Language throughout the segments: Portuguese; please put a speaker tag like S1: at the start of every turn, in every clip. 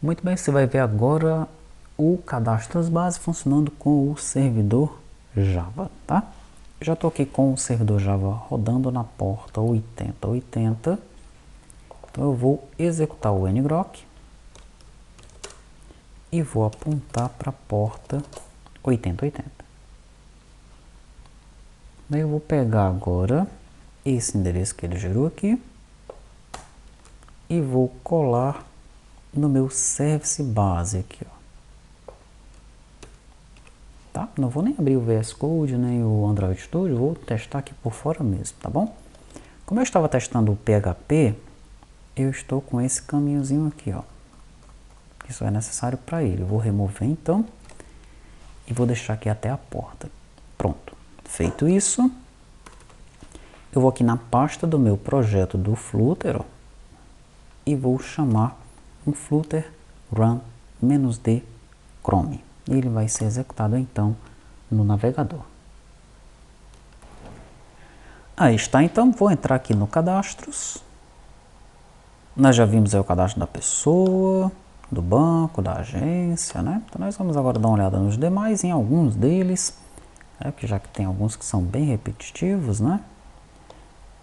S1: Muito bem, você vai ver agora o cadastro base funcionando com o servidor Java, tá? Já estou aqui com o servidor Java rodando na porta 8080. Então eu vou executar o ngrok e vou apontar para a porta 8080. Daí eu vou pegar agora esse endereço que ele gerou aqui e vou colar no meu service base aqui, ó. Tá? Não vou nem abrir o VS Code nem o Android Studio, vou testar aqui por fora mesmo, tá bom? Como eu estava testando o PHP, eu estou com esse caminhozinho aqui, ó. Isso é necessário para ele. Eu vou remover então e vou deixar aqui até a porta. Pronto. Feito isso, eu vou aqui na pasta do meu projeto do Flutter, ó, e vou chamar um Flutter run-d Chrome. Ele vai ser executado então no navegador. Aí está, então vou entrar aqui no cadastros. Nós já vimos aí o cadastro da pessoa, do banco, da agência, né? Então nós vamos agora dar uma olhada nos demais, em alguns deles, que já que tem alguns que são bem repetitivos, né?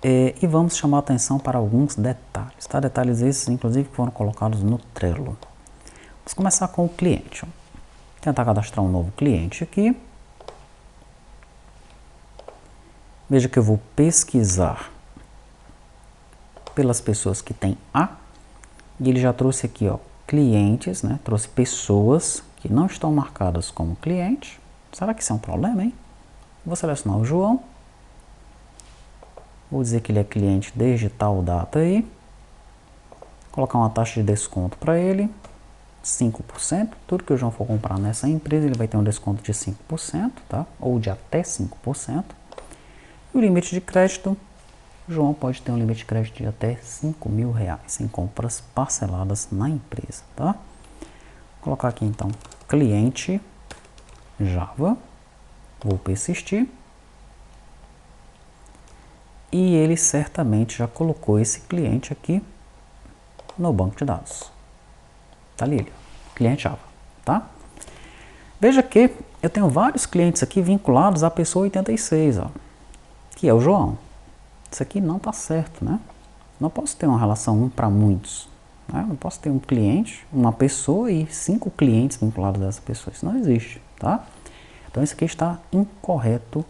S1: E vamos chamar a atenção para alguns detalhes, tá? Detalhes esses, inclusive, que foram colocados no Trello. Vamos começar com o cliente. Vou tentar cadastrar um novo cliente aqui. Veja que eu vou pesquisar pelas pessoas que têm A, e ele já trouxe aqui, ó, clientes, né? Trouxe pessoas que não estão marcadas como cliente. Será que isso é um problema, hein? Vou selecionar o João. Vou dizer que ele é cliente desde tal data aí. Colocar uma taxa de desconto para ele, 5%. Tudo que o João for comprar nessa empresa, ele vai ter um desconto de 5%, tá? Ou de até 5%. E o limite de crédito, o João pode ter um limite de crédito de até R$5.000 em compras parceladas na empresa, tá? Vou colocar aqui então, cliente Java. Vou persistir. E ele certamente já colocou esse cliente aqui no banco de dados. Tá ali, cliente Java, tá? Veja que eu tenho vários clientes aqui vinculados à pessoa 86, ó, que é o João. Isso aqui não tá certo, né? Não posso ter uma relação 1 para muitos, né? Não posso ter um cliente, uma pessoa e 5 clientes vinculados a essa pessoa. Isso não existe, tá? Então isso aqui está incorreto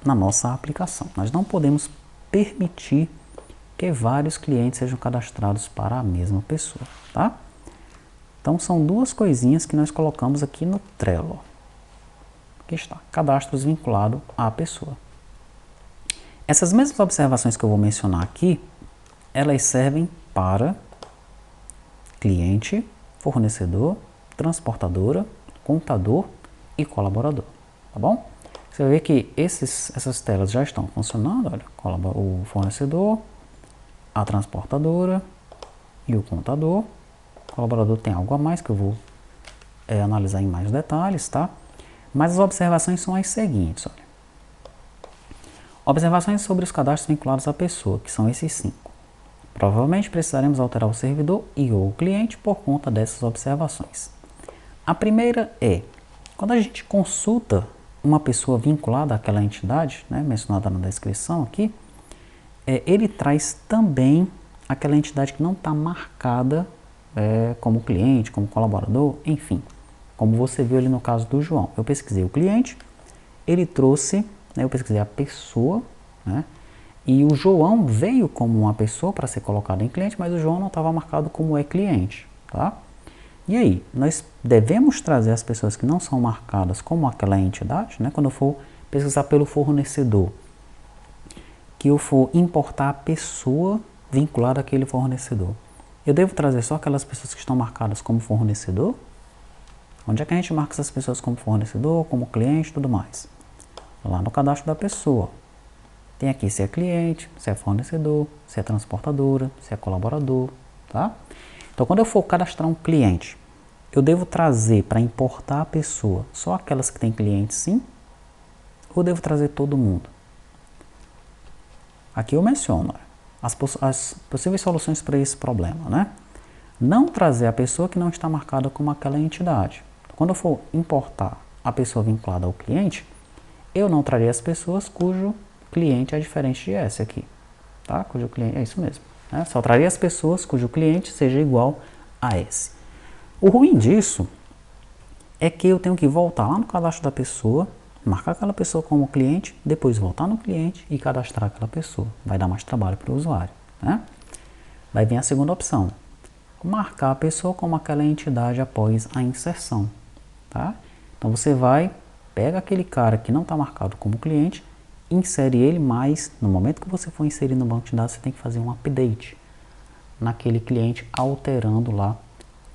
S1: na nossa aplicação. Nós não podemos permitir que vários clientes sejam cadastrados para a mesma pessoa, tá? Então são duas coisinhas que nós colocamos aqui no Trello. Aqui está, cadastros vinculado à pessoa. Essas mesmas observações que eu vou mencionar aqui, elas servem para cliente, fornecedor, transportadora, contador e colaborador, tá bom? Você vai ver que essas telas já estão funcionando, olha, o fornecedor, a transportadora e o contador. O colaborador tem algo a mais que eu vou analisar em mais detalhes, tá? Mas as observações são as seguintes, olha. Observações sobre os cadastros vinculados à pessoa, que são esses 5. Provavelmente precisaremos alterar o servidor e ou o cliente por conta dessas observações. A primeira é, quando a gente consulta uma pessoa vinculada àquela entidade, né, mencionada na descrição aqui, ele traz também aquela entidade que não está marcada como cliente, como colaborador, enfim, como você viu ali no caso do João. Eu pesquisei o cliente, ele trouxe, né, eu pesquisei a pessoa, né, e o João veio como uma pessoa para ser colocado em cliente, mas o João não estava marcado como cliente, tá? E aí, nós devemos trazer as pessoas que não são marcadas como aquela entidade, né? Quando eu for pesquisar pelo fornecedor, que eu for importar a pessoa vinculada àquele fornecedor, eu devo trazer só aquelas pessoas que estão marcadas como fornecedor? Onde é que a gente marca essas pessoas como fornecedor, como cliente e tudo mais? Lá no cadastro da pessoa. Tem aqui se é cliente, se é fornecedor, se é transportadora, se é colaborador, tá? Então, quando eu for cadastrar um cliente, eu devo trazer para importar a pessoa só aquelas que têm cliente sim? Ou devo trazer todo mundo? Aqui eu menciono as possíveis soluções para esse problema, né? não trazer a pessoa que não está marcada como aquela entidade. Quando eu for importar a pessoa vinculada ao cliente, eu não trarei as pessoas cujo cliente é diferente de esse aqui, tá? Cujo cliente é isso mesmo, né? Só trarei as pessoas cujo cliente seja igual a esse. O ruim disso é que eu tenho que voltar lá no cadastro da pessoa, marcar aquela pessoa como cliente, depois voltar no cliente e cadastrar aquela pessoa. Vai dar mais trabalho para o usuário, né? Vai vir a segunda opção, marcar a pessoa como aquela entidade após a inserção, tá? Então você vai, pega aquele cara que não está marcado como cliente, insere ele, mas no momento que você for inserir no banco de dados, você tem que fazer um update naquele cliente, alterando lá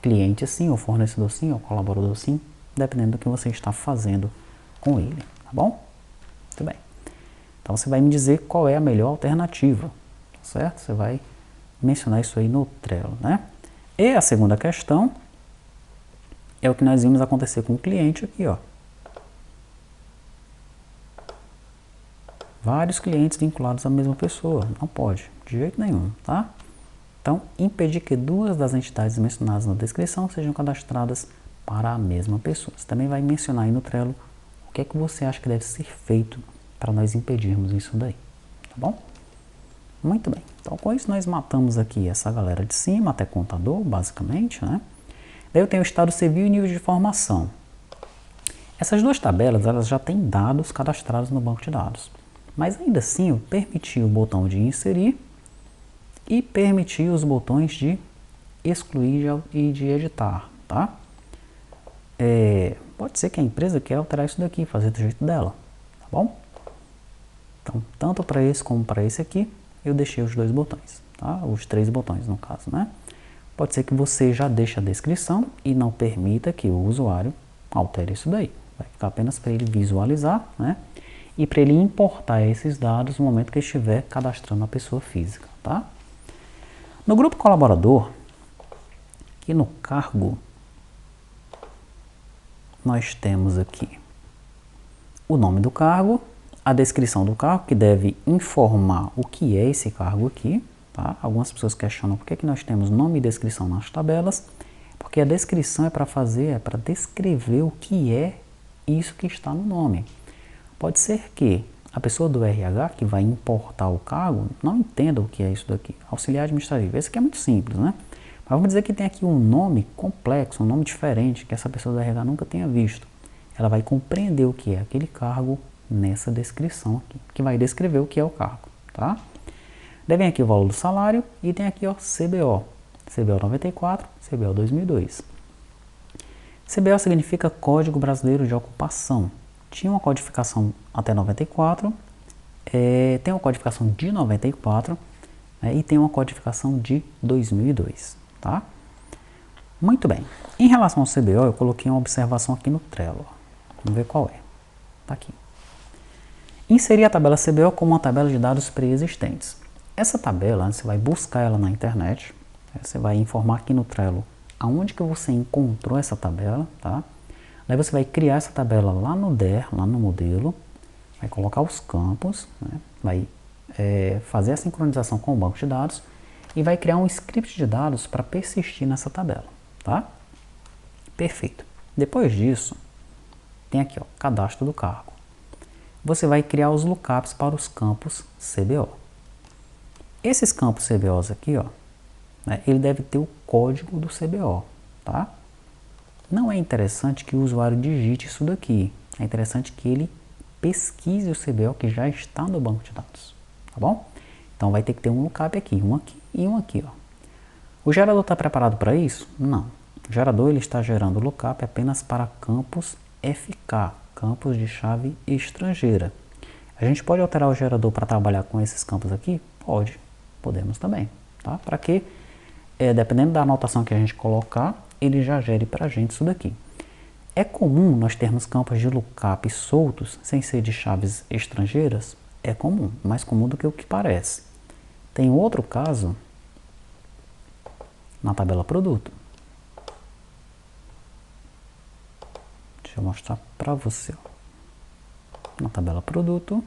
S1: cliente sim, ou fornecedor sim, ou colaborador sim, dependendo do que você está fazendo com ele, tá bom? Muito bem. Então você vai me dizer qual é a melhor alternativa, certo? Você vai mencionar isso aí no Trello, né? E a segunda questão é o que nós vimos acontecer com o cliente aqui, ó. Vários clientes vinculados à mesma pessoa, não pode, de jeito nenhum, tá? Então, impedir que duas das entidades mencionadas na descrição sejam cadastradas para a mesma pessoa. Você também vai mencionar aí no Trello o que é que você acha que deve ser feito para nós impedirmos isso daí, tá bom? Muito bem, então com isso nós matamos aqui essa galera de cima, até contador, basicamente, né? Daí eu tenho o estado civil e nível de formação. Essas duas tabelas, elas já têm dados cadastrados no banco de dados. Mas ainda assim, eu permiti o botão de inserir e permiti os botões de excluir e de editar, tá? Pode ser que a empresa queira alterar isso daqui, fazer do jeito dela, tá bom? Então, tanto para esse como para esse aqui, eu deixei os dois botões, tá? Os três botões, no caso, né? Pode ser que você já deixe a descrição e não permita que o usuário altere isso daí. Vai ficar apenas para ele visualizar, né? E para ele importar esses dados no momento que estiver cadastrando a pessoa física, tá? No grupo colaborador, aqui no cargo, nós temos aqui o nome do cargo, a descrição do cargo, que deve informar o que é esse cargo aqui, tá? Algumas pessoas questionam por que nós temos nome e descrição nas tabelas, porque a descrição é para descrever o que é isso que está no nome. Pode ser que a pessoa do RH que vai importar o cargo não entenda o que é isso daqui. Auxiliar administrativo, esse aqui é muito simples, né? Mas vamos dizer que tem aqui um nome complexo, um nome diferente, que essa pessoa do RH nunca tenha visto. Ela vai compreender o que é aquele cargo nessa descrição aqui, que vai descrever o que é o cargo, tá? Daí vem aqui o valor do salário e tem aqui, ó, CBO. CBO 94, CBO 2002. CBO significa Código Brasileiro de Ocupação. Tinha uma codificação até 94, tem uma codificação de 94, né, e tem uma codificação de 2002, tá? Muito bem. Em relação ao CBO, eu coloquei uma observação aqui no Trello. Vamos ver qual é. Tá aqui. Inserir a tabela CBO como uma tabela de dados pré-existentes. Essa tabela, você vai buscar ela na internet, você vai informar aqui no Trello aonde que você encontrou essa tabela, tá? Daí você vai criar essa tabela lá no DER, lá no modelo, vai colocar os campos, né? Vai fazer a sincronização com o banco de dados e vai criar um script de dados para persistir nessa tabela, tá? Perfeito. Depois disso, tem aqui, ó, cadastro do cargo. Você vai criar os lookups para os campos CBO. Esses campos CBOs aqui, ó, né, ele deve ter o código do CBO, tá? Não é interessante que o usuário digite isso daqui. É interessante que ele pesquise o CBO que já está no banco de dados, tá bom? Então vai ter que ter um lookup aqui, um aqui e um aqui, ó. O gerador está preparado para isso? Não. O gerador ele está gerando lookup apenas para campos FK, campos de chave estrangeira. A gente pode alterar o gerador para trabalhar com esses campos aqui? Pode, podemos também, tá? Para que, dependendo da anotação que a gente colocar, ele já gere para a gente isso daqui. É comum nós termos campos de lookup soltos, sem ser de chaves estrangeiras? É comum, mais comum do que o que parece. Tem outro caso na tabela produto. Deixa eu mostrar para você. Na tabela produto,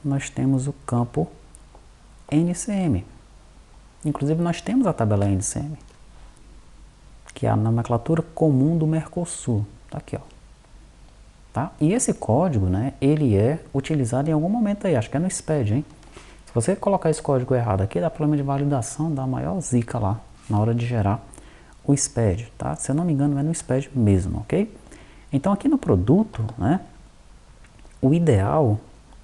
S1: nós temos o campo NCM. Inclusive nós temos a tabela NCM, que é a nomenclatura comum do Mercosul. Tá aqui, ó. Tá? E esse código, né, ele é utilizado em algum momento aí, acho que é no SPED, hein? Se você colocar esse código errado aqui, dá problema de validação, dá maior zica lá, na hora de gerar o SPED, tá? Se eu não me engano, é no SPED mesmo, ok? Então aqui no produto, né, o ideal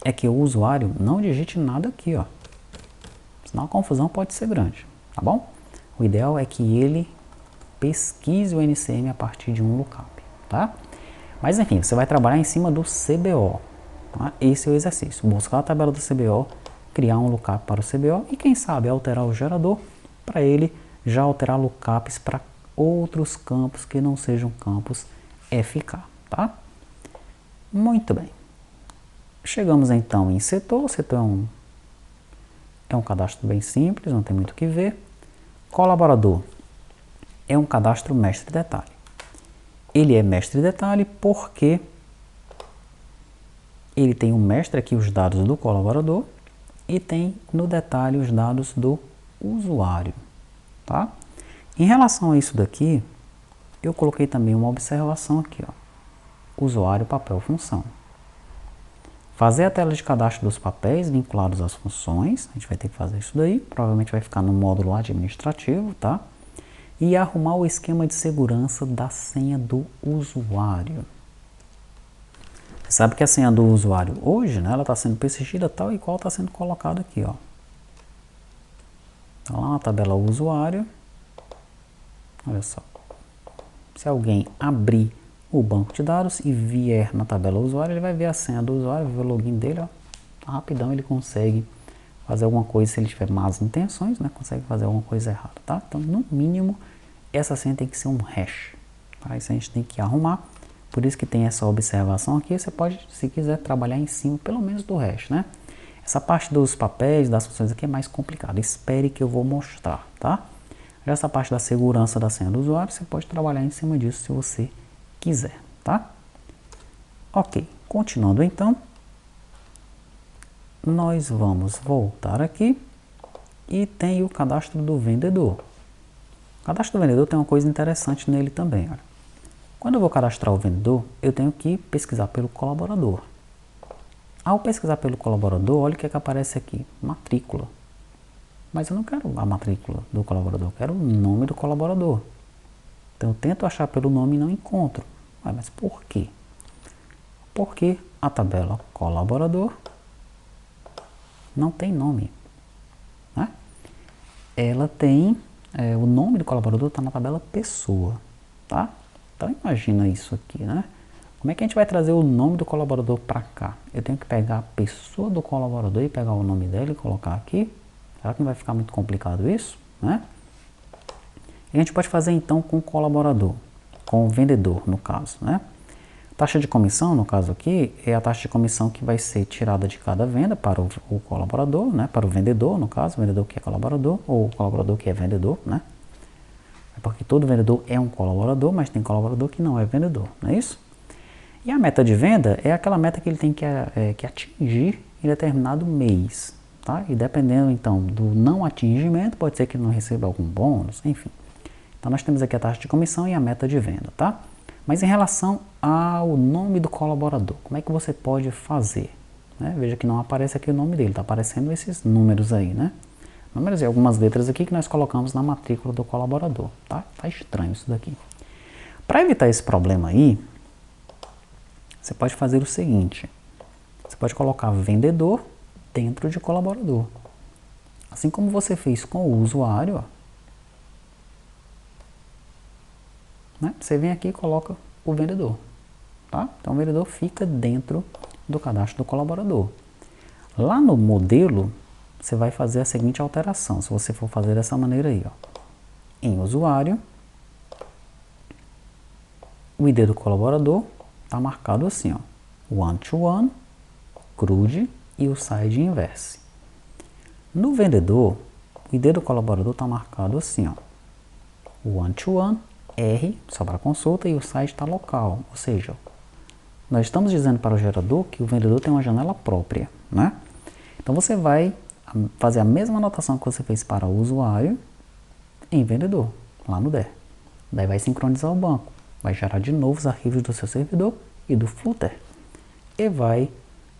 S1: é que o usuário não digite nada aqui, ó. Senão a confusão pode ser grande, tá bom? O ideal é que ele pesquise o NCM a partir de um lookup, tá? Mas enfim, você vai trabalhar em cima do CBO, tá? Esse é o exercício, buscar a tabela do CBO, criar um lookup para o CBO e quem sabe alterar o gerador para ele já alterar lookups para outros campos que não sejam campos FK, tá? Muito bem. Chegamos então em setor. O setor é um cadastro bem simples, não tem muito o que ver. Colaborador é um cadastro mestre-detalhe. Ele é mestre-detalhe porque ele tem um mestre aqui, os dados do colaborador, e tem no detalhe os dados do usuário, tá? Em relação a isso daqui, eu coloquei também uma observação aqui, ó. Usuário, papel, função. Fazer a tela de cadastro dos papéis vinculados às funções, a gente vai ter que fazer isso daí, provavelmente vai ficar no módulo administrativo, tá? E arrumar o esquema de segurança da senha do usuário. Você sabe que a senha do usuário hoje, né, ela está sendo persistida tal e qual está sendo colocado aqui, ó. Tá lá na tabela usuário. Olha só. Se alguém abrir o banco de dados e vier na tabela usuário, ele vai ver a senha do usuário, ver o login dele, ó. Rapidão ele consegue fazer alguma coisa, se ele tiver más intenções, né, consegue fazer alguma coisa errada, tá? Então, no mínimo, essa senha tem que ser um hash, tá? Isso a gente tem que arrumar, por isso que tem essa observação aqui. Você pode, se quiser, trabalhar em cima, pelo menos do hash, né? Essa parte dos papéis, das funções aqui é mais complicada, espere que eu vou mostrar, tá? Já essa parte da segurança da senha do usuário, você pode trabalhar em cima disso se você quiser, tá? Ok, continuando então, nós vamos voltar aqui e tem o cadastro do vendedor. O cadastro do vendedor tem uma coisa interessante nele também, olha. Quando eu vou cadastrar o vendedor, eu tenho que pesquisar pelo colaborador. Ao pesquisar pelo colaborador, olha o que é que aparece aqui, matrícula. Mas eu não quero a matrícula do colaborador, eu quero o nome do colaborador. Então eu tento achar pelo nome e não encontro. Mas por quê? Porque a tabela colaborador não tem nome, né? Ela tem, o nome do colaborador está na tabela pessoa, tá? Então imagina isso aqui, né? Como é que a gente vai trazer o nome do colaborador para cá? Eu tenho que pegar a pessoa do colaborador e pegar o nome dele e colocar aqui. Será que não vai ficar muito complicado isso, né? E a gente pode fazer então com o colaborador, com o vendedor no caso, né? Taxa de comissão, no caso aqui, é a taxa de comissão que vai ser tirada de cada venda para o colaborador, né? Para o vendedor, no caso, o vendedor que é colaborador, ou o colaborador que é vendedor, né? Porque todo vendedor é um colaborador, mas tem colaborador que não é vendedor, não é isso? E a meta de venda é aquela meta que ele tem que atingir em determinado mês, tá? E dependendo, então, do não atingimento, pode ser que ele não receba algum bônus, enfim. Então, nós temos aqui a taxa de comissão e a meta de venda, tá? Mas em relação ao nome do colaborador, como é que você pode fazer? Né? Veja que não aparece aqui o nome dele, está aparecendo esses números aí, né? Números e algumas letras aqui que nós colocamos na matrícula do colaborador, tá? Tá estranho isso daqui. Para evitar esse problema aí, você pode fazer o seguinte, você pode colocar vendedor dentro de colaborador. Assim como você fez com o usuário, ó. Né? Você vem aqui e coloca o vendedor, tá? Então o vendedor fica dentro do cadastro do colaborador. Lá no modelo, você vai fazer a seguinte alteração, se você for fazer dessa maneira aí, ó. Em usuário, o ID do colaborador está marcado assim, ó, one-to-one, CRUD e o side inverse. No vendedor, o ID do colaborador está marcado assim, ó, one-to-one, R, só para consulta, e o site está local, ou seja, nós estamos dizendo para o gerador que o vendedor tem uma janela própria, né? Então você vai fazer a mesma anotação que você fez para o usuário em vendedor, lá no DER. Daí vai sincronizar o banco, vai gerar de novo os arquivos do seu servidor e do Flutter e vai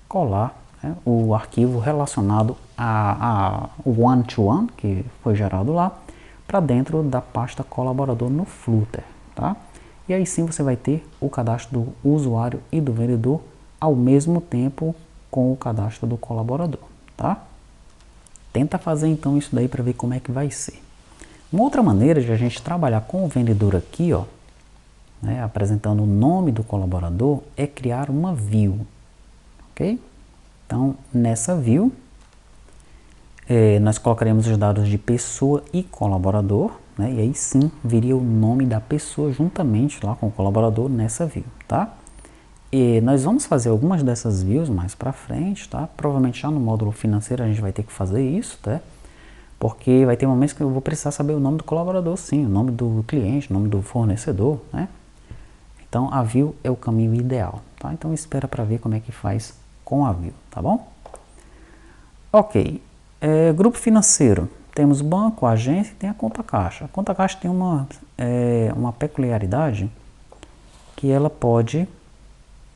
S1: colar, né, o arquivo relacionado a one-to-one que foi gerado lá para dentro da pasta colaborador no Flutter, tá? E aí sim você vai ter o cadastro do usuário e do vendedor ao mesmo tempo com o cadastro do colaborador, tá? Tenta fazer então isso daí para ver como é que vai ser. Uma outra maneira de a gente trabalhar com o vendedor aqui, ó, né, apresentando o nome do colaborador, é criar uma view, ok? Então, nessa view, nós colocaremos os dados de pessoa e colaborador, né, e aí sim viria o nome da pessoa juntamente lá com o colaborador nessa view, tá? E nós vamos fazer algumas dessas views mais para frente, tá? Provavelmente já no módulo financeiro a gente vai ter que fazer isso, tá? Porque vai ter momentos que eu vou precisar saber o nome do colaborador, sim, o nome do cliente, o nome do fornecedor, né? Então a view é o caminho ideal, tá? Então espera para ver como é que faz com a view, tá bom? Ok, grupo financeiro, temos banco, agência e tem a conta caixa. A conta caixa tem uma peculiaridade que ela pode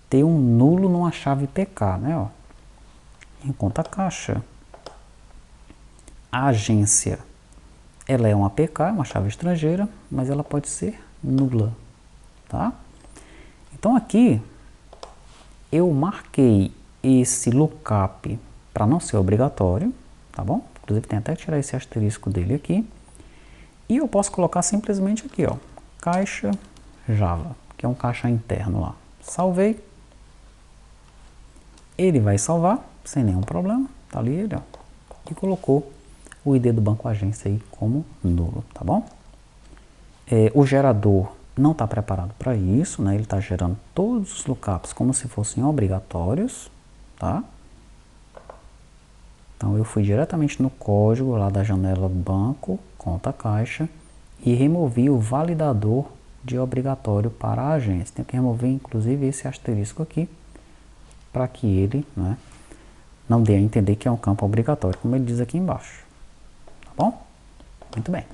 S1: ter um nulo numa chave PK, né? Ó. Em conta caixa, a agência, ela é uma APK, uma chave estrangeira, mas ela pode ser nula, tá? Então aqui eu marquei esse lookup para não ser obrigatório, tá bom? Inclusive tem até que tirar esse asterisco dele aqui. E eu posso colocar simplesmente aqui, ó, caixa Java, que é um caixa interno lá. Salvei. Ele vai salvar sem nenhum problema, tá ali ele, ó, e colocou o ID do banco agência aí como nulo, tá bom? O gerador não está preparado para isso, né? Ele está gerando todos os lookups como se fossem obrigatórios, tá? Então eu fui diretamente no código lá da janela banco, conta caixa e removi o validador de obrigatório para a agência. Tem que remover inclusive esse asterisco aqui para que ele, né, não dê a entender que é um campo obrigatório, como ele diz aqui embaixo. Tá bom? Muito bem.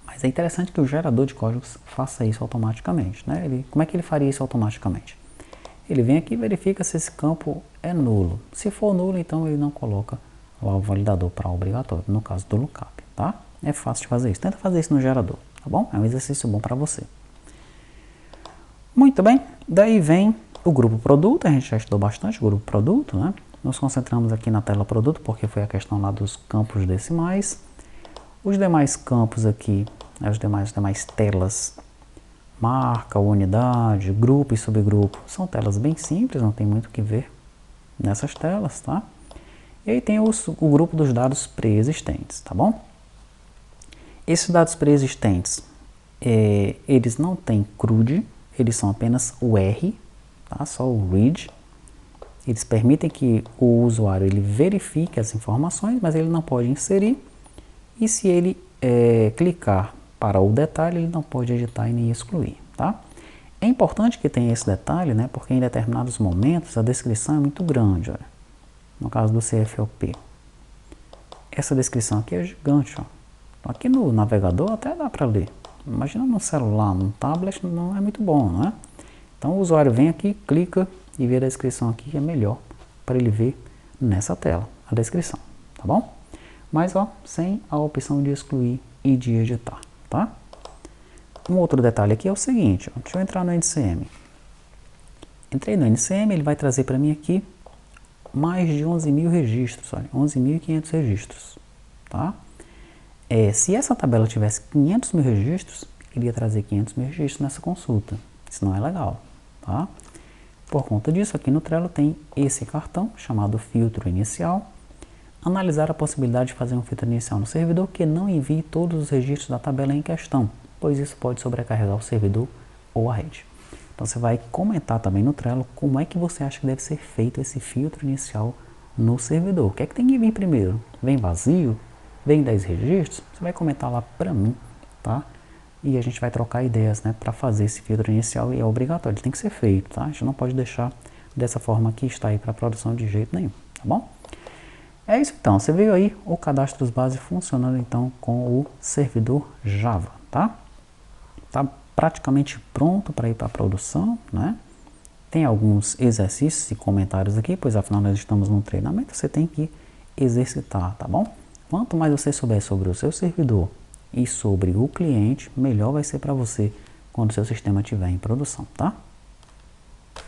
S1: Mas é interessante que o gerador de códigos faça isso automaticamente, né? Como é que ele faria isso automaticamente? Ele vem aqui e verifica se esse campo é nulo. Se for nulo, então ele não coloca lá o validador para obrigatório, no caso do lookup, tá? É fácil de fazer isso. Tenta fazer isso no gerador, tá bom? É um exercício bom para você. Muito bem. Daí vem o grupo produto. A gente já estudou bastante o grupo produto, né? Nos concentramos aqui na tela produto, porque foi a questão lá dos campos decimais. Os demais campos aqui, as demais telas, marca, unidade, grupo e subgrupo, são telas bem simples, não tem muito o que ver nessas telas, tá? E aí tem o grupo dos dados pré-existentes, tá bom? Esses dados pré-existentes, eles não têm CRUD, eles são apenas o R, tá? Só o read. Eles permitem que o usuário ele verifique as informações, mas ele não pode inserir. E se ele clicar para o detalhe, ele não pode editar e nem excluir, tá? É importante que tenha esse detalhe, né? Porque em determinados momentos a descrição é muito grande, olha. No caso do CFOP. Essa descrição aqui é gigante, ó. Então, aqui no navegador até dá para ler. Imagina no celular, no tablet não é muito bom, né? Então o usuário vem aqui, clica e vê a descrição aqui, que é melhor para ele ver nessa tela, a descrição, tá bom? Mas ó, sem a opção de excluir e de editar, tá? Um outro detalhe aqui é o seguinte, ó, deixa eu entrar no NCM. Entrei no NCM, ele vai trazer para mim aqui mais de 11.000 registros, olha, 11.500 registros, tá? Se essa tabela tivesse 500.000 registros, ele ia trazer 500.000 registros nessa consulta. Isso não é legal, tá? Por conta disso, aqui no Trello tem esse cartão chamado filtro inicial. Analisar a possibilidade de fazer um filtro inicial no servidor que não envie todos os registros da tabela em questão, pois isso pode sobrecarregar o servidor ou a rede. Então você vai comentar também no Trello como é que você acha que deve ser feito esse filtro inicial no servidor. O que é que tem que vir primeiro? Vem vazio? Vem 10 registros? Você vai comentar lá para mim, tá? E a gente vai trocar ideias, né, para fazer esse filtro inicial e é obrigatório, ele tem que ser feito, tá? A gente não pode deixar dessa forma que está aí para produção de jeito nenhum, tá bom? É isso então, você viu aí o cadastro base funcionando então com o servidor Java, tá? Tá praticamente pronto para ir para a produção, né? Tem alguns exercícios e comentários aqui, pois afinal nós estamos num treinamento, você tem que exercitar, tá bom? Quanto mais você souber sobre o seu servidor e sobre o cliente, melhor vai ser para você quando o seu sistema estiver em produção, tá?